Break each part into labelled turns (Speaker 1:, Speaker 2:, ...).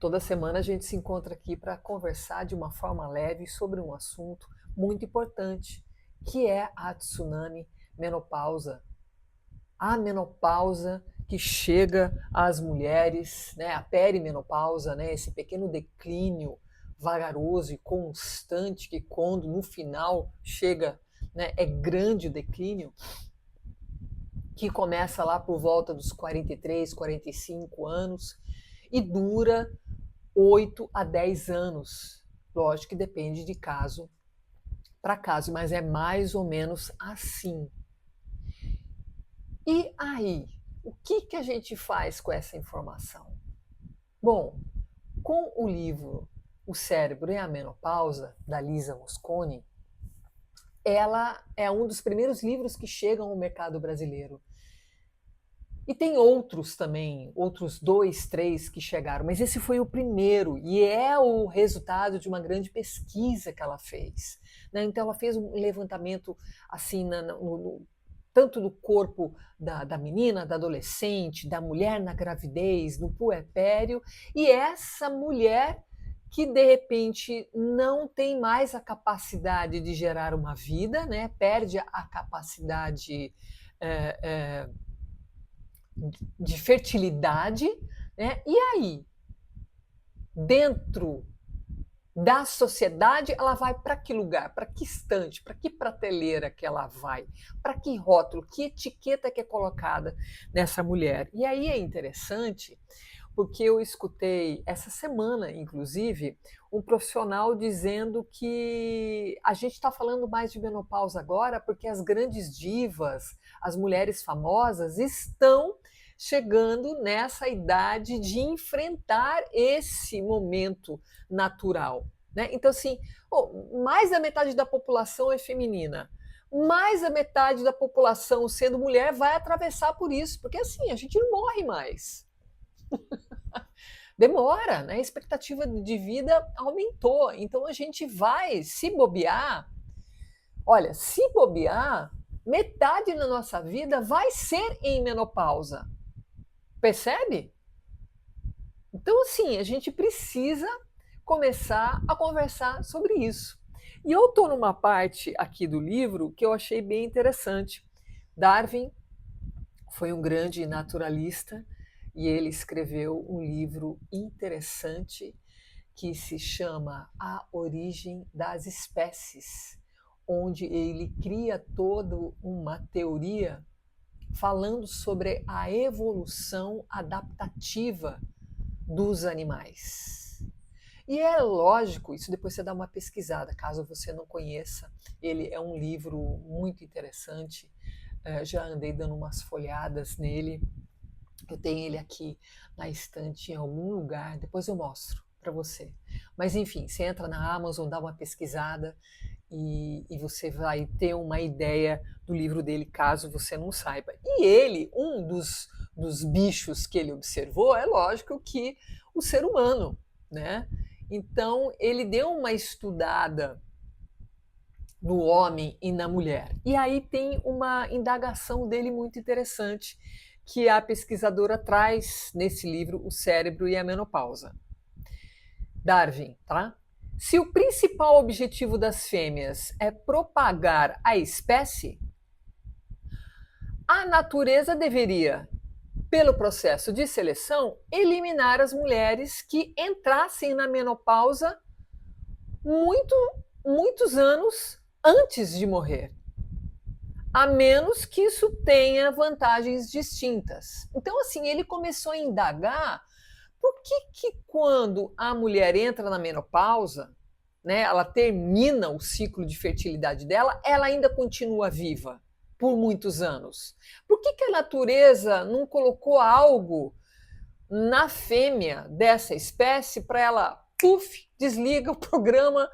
Speaker 1: Toda semana a gente se encontra aqui para conversar de uma forma leve sobre um assunto muito importante, que é a tsunami menopausa. A menopausa que chega às mulheres, né, a perimenopausa, né, esse pequeno declínio vagaroso e constante que quando no final chega, né, é grande o declínio, que começa lá por volta dos 43, 45 anos e dura 8 a 10 anos. Lógico que depende de caso para caso, mas é mais ou menos assim. E aí, o que a gente faz com essa informação? Bom, com o livro O Cérebro e a Menopausa, da Lisa Mosconi, ela é um dos primeiros livros que chegam ao mercado brasileiro. E tem outros também, outros 2, 3 que chegaram, mas esse foi o primeiro e é o resultado de uma grande pesquisa que ela fez, né? Então ela fez um levantamento assim tanto do corpo da menina, da adolescente, da mulher na gravidez, no puerpério, e essa mulher que de repente não tem mais a capacidade de gerar uma vida, né? Perde a capacidade de fertilidade, né? E aí, dentro da sociedade, ela vai para que lugar? Para que estante? Para que prateleira que ela vai? Para que rótulo? Que etiqueta que é colocada nessa mulher? E aí é interessante, porque eu escutei essa semana, inclusive, um profissional dizendo que a gente está falando mais de menopausa agora porque as grandes divas, as mulheres famosas, estão chegando nessa idade de enfrentar esse momento natural. Né? Então, assim, mais da metade da população é feminina. Mais da metade da população, sendo mulher, vai atravessar por isso, porque assim, a gente não morre mais. Demora, né? A expectativa de vida aumentou. Então a gente vai se bobear. Olha, se bobear, metade da nossa vida vai ser em menopausa. Percebe? Então, assim, a gente precisa começar a conversar sobre isso. E eu estou numa parte aqui do livro que eu achei bem interessante. Darwin foi um grande naturalista e ele escreveu um livro interessante que se chama A Origem das Espécies, onde ele cria toda uma teoria falando sobre a evolução adaptativa dos animais. E é lógico, isso depois você dá uma pesquisada, caso você não conheça. Ele é um livro muito interessante, já andei dando umas folhadas nele. Eu tenho ele aqui na estante em algum lugar, depois eu mostro para você. Mas enfim, você entra na Amazon, dá uma pesquisada e você vai ter uma ideia do livro dele, caso você não saiba. E ele, um dos bichos que ele observou, é lógico que o ser humano, né? Então, ele deu uma estudada no homem e na mulher. E aí tem uma indagação dele muito interessante, que a pesquisadora traz nesse livro, O Cérebro e a Menopausa. Darwin, tá? Se o principal objetivo das fêmeas é propagar a espécie, a natureza deveria, pelo processo de seleção, eliminar as mulheres que entrassem na menopausa muitos anos antes de morrer, a menos que isso tenha vantagens distintas. Então, assim, ele começou a indagar por que quando a mulher entra na menopausa, né, ela termina o ciclo de fertilidade dela, ela ainda continua viva por muitos anos. Por que a natureza não colocou algo na fêmea dessa espécie para ela, puf, desliga o programa,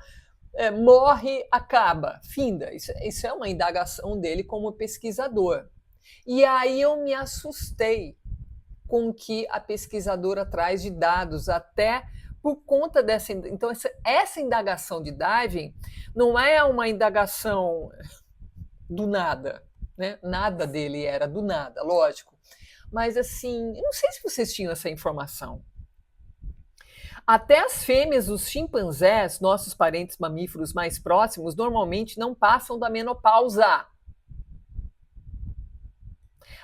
Speaker 1: morre, acaba, finda? Isso é uma indagação dele como pesquisador. E aí eu me assustei com o que a pesquisadora traz de dados, até por conta dessa. Então, essa indagação de Darwin não é uma indagação do nada, né? Nada dele era do nada, lógico. Mas, assim, eu não sei se vocês tinham essa informação. Até as fêmeas dos chimpanzés, nossos parentes mamíferos mais próximos, normalmente não passam da menopausa.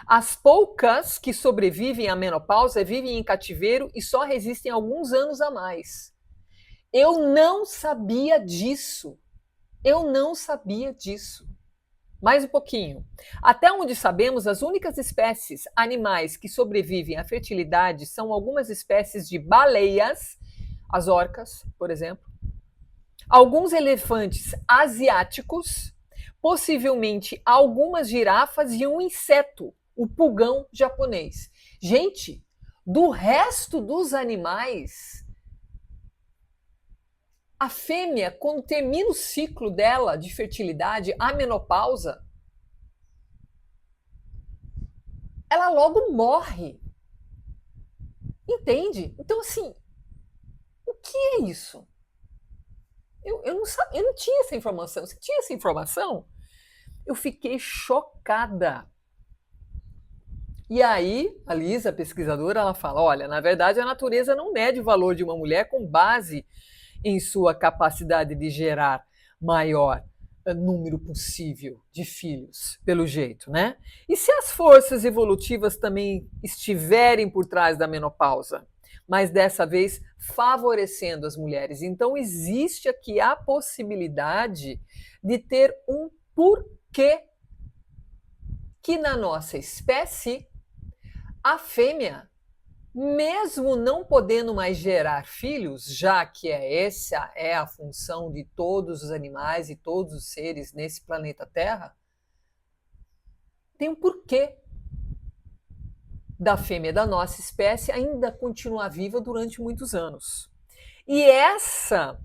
Speaker 1: As poucas que sobrevivem à menopausa vivem em cativeiro e só resistem alguns anos a mais. Eu não sabia disso. Eu não sabia disso. Mais um pouquinho. Até onde sabemos, as únicas espécies animais que sobrevivem à fertilidade são algumas espécies de baleias, as orcas, por exemplo, alguns elefantes asiáticos, possivelmente algumas girafas e um inseto, o pulgão japonês. Gente, do resto dos animais, a fêmea, quando termina o ciclo dela de fertilidade, a menopausa, ela logo morre. Entende? Então, assim, o que é isso? Eu não tinha essa informação. Você tinha essa informação? Eu fiquei chocada. E aí, a Lisa, a pesquisadora, ela fala: olha, na verdade a natureza não mede o valor de uma mulher com base em sua capacidade de gerar maior número possível de filhos, pelo jeito, né? E se as forças evolutivas também estiverem por trás da menopausa, mas dessa vez favorecendo as mulheres? Então existe aqui a possibilidade de ter um porquê que na nossa espécie a fêmea, mesmo não podendo mais gerar filhos, já que essa é a função de todos os animais e todos os seres nesse planeta Terra, tem um porquê da fêmea da nossa espécie ainda continuar viva durante muitos anos. E essa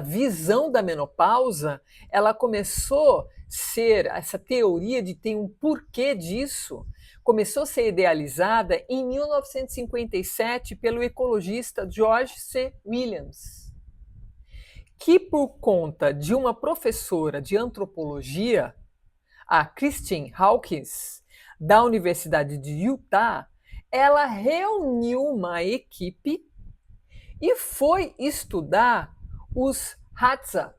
Speaker 1: visão da menopausa, ela começou a ser, essa teoria de ter um porquê disso, começou a ser idealizada em 1957 pelo ecologista George C. Williams, que por conta de uma professora de antropologia, a Christine Hawkins, da Universidade de Utah, ela reuniu uma equipe e foi estudar os Hadza,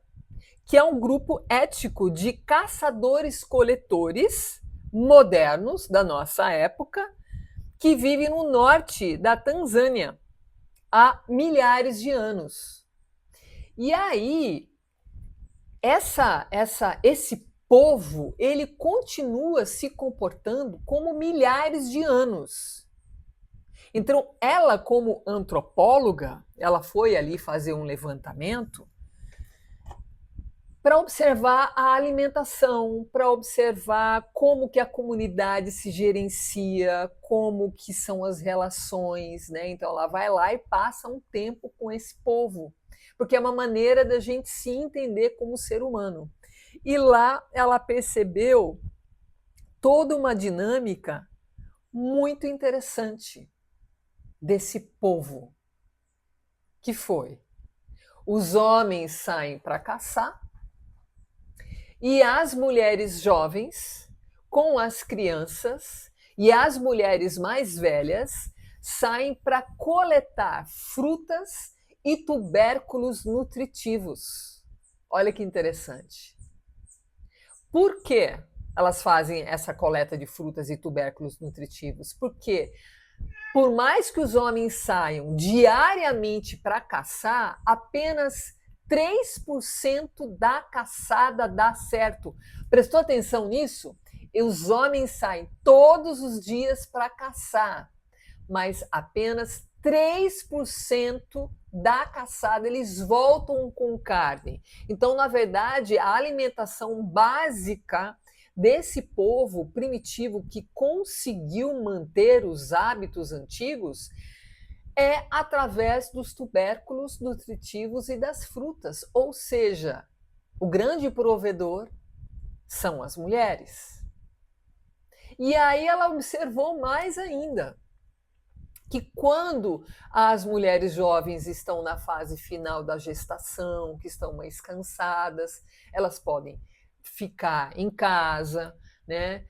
Speaker 1: que é um grupo étnico de caçadores-coletores modernos da nossa época, que vive no norte da Tanzânia há milhares de anos. E aí, esse povo, ele continua se comportando como milhares de anos. Então, ela, como antropóloga, ela foi ali fazer um levantamento para observar a alimentação, para observar como que a comunidade se gerencia, como que são as relações, né? Então ela vai lá e passa um tempo com esse povo, porque é uma maneira da gente se entender como ser humano. E lá ela percebeu toda uma dinâmica muito interessante desse povo, que foi: os homens saem para caçar e as mulheres jovens, com as crianças e as mulheres mais velhas, saem para coletar frutas e tubérculos nutritivos. Olha que interessante. Por que elas fazem essa coleta de frutas e tubérculos nutritivos? Porque, por mais que os homens saiam diariamente para caçar, apenas 3% da caçada dá certo. Prestou atenção nisso? E os homens saem todos os dias para caçar, mas apenas 3% da caçada eles voltam com carne. Então, na verdade, a alimentação básica desse povo primitivo que conseguiu manter os hábitos antigos é através dos tubérculos nutritivos e das frutas, ou seja, o grande provedor são as mulheres. E aí ela observou mais ainda que quando as mulheres jovens estão na fase final da gestação, que estão mais cansadas, elas podem ficar em casa, né?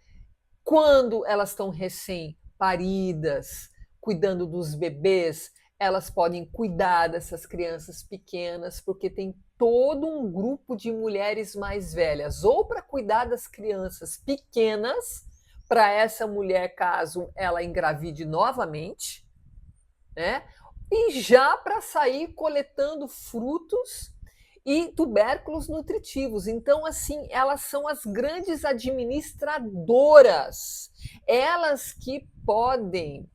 Speaker 1: Quando elas estão recém-paridas, cuidando dos bebês, elas podem cuidar dessas crianças pequenas, porque tem todo um grupo de mulheres mais velhas, ou para cuidar das crianças pequenas, para essa mulher, caso ela engravide novamente, né? E já para sair coletando frutos e tubérculos nutritivos. Então, assim, elas são as grandes administradoras, elas que podem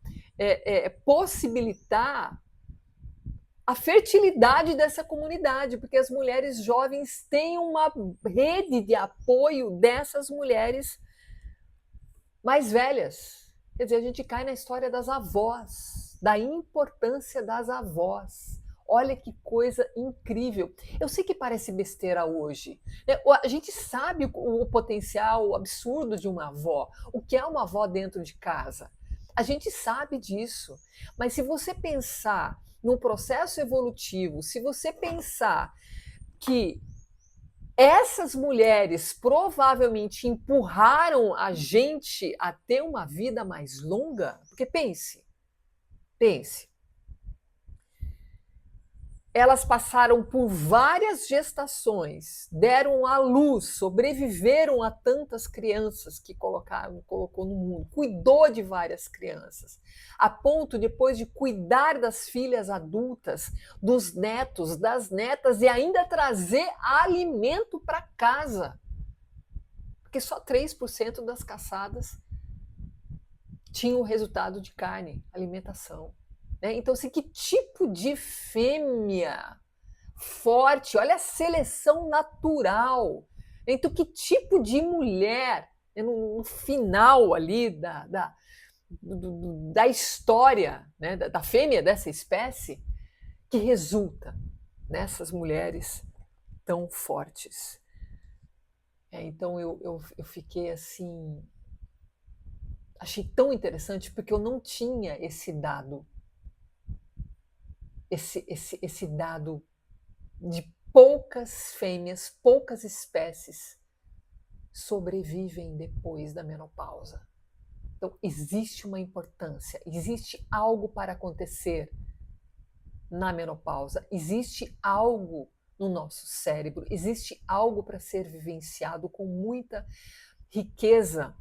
Speaker 1: possibilitar a fertilidade dessa comunidade, porque as mulheres jovens têm uma rede de apoio dessas mulheres mais velhas. Quer dizer, a gente cai na história das avós, da importância das avós. Olha que coisa incrível. Eu sei que parece besteira hoje, né? A gente sabe o potencial absurdo de uma avó, o que é uma avó dentro de casa. A gente sabe disso. Mas se você pensar num processo evolutivo, se você pensar que essas mulheres provavelmente empurraram a gente a ter uma vida mais longa, porque pense, elas passaram por várias gestações, deram à luz, sobreviveram a tantas crianças que colocou no mundo, cuidou de várias crianças, a ponto depois de cuidar das filhas adultas, dos netos, das netas e ainda trazer alimento para casa. Porque só 3% das caçadas tinham o resultado de carne, alimentação. Então, assim, que tipo de fêmea forte, olha a seleção natural. Então, que tipo de mulher, no final ali da história, né, da fêmea dessa espécie, que resulta nessas mulheres tão fortes. Então, eu fiquei assim, achei tão interessante, porque eu não tinha esse dado. Esse dado de poucas fêmeas, poucas espécies sobrevivem depois da menopausa. Então, existe uma importância, existe algo para acontecer na menopausa, existe algo no nosso cérebro, existe algo para ser vivenciado com muita riqueza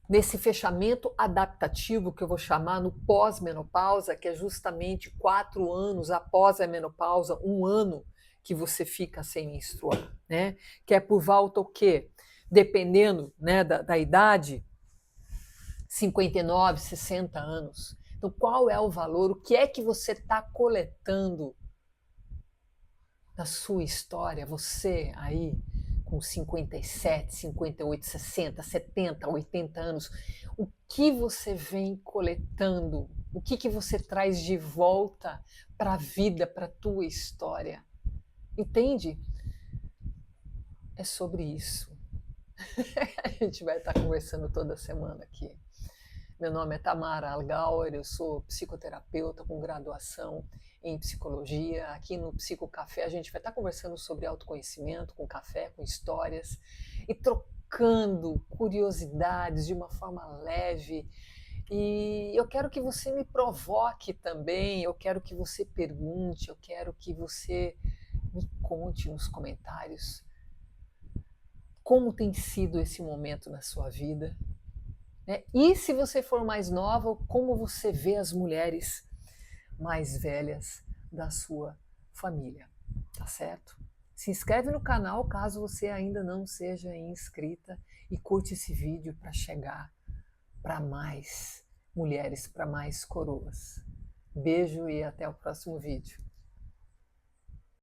Speaker 1: nesse fechamento adaptativo que eu vou chamar no pós-menopausa, que é justamente 4 anos após a menopausa, 1 ano que você fica sem menstruar, né? Que é por volta o quê? Dependendo, né, da idade, 59, 60 anos. Então, qual é o valor? O que é que você está coletando da sua história? Você aí, com 57, 58, 60, 70, 80 anos, o que você vem coletando? O que você traz de volta para a vida, para a tua história? Entende? É sobre isso. A gente vai estar conversando toda semana aqui. Meu nome é Tamara Algauer, eu sou psicoterapeuta com graduação em psicologia. Aqui no Psicocafé a gente vai estar conversando sobre autoconhecimento, com café, com histórias e trocando curiosidades de uma forma leve. E eu quero que você me provoque também, eu quero que você pergunte, eu quero que você me conte nos comentários como tem sido esse momento na sua vida. E se você for mais nova, como você vê as mulheres mais velhas da sua família, tá certo? Se inscreve no canal caso você ainda não seja inscrita e curte esse vídeo para chegar para mais mulheres, para mais coroas. Beijo e até o próximo vídeo.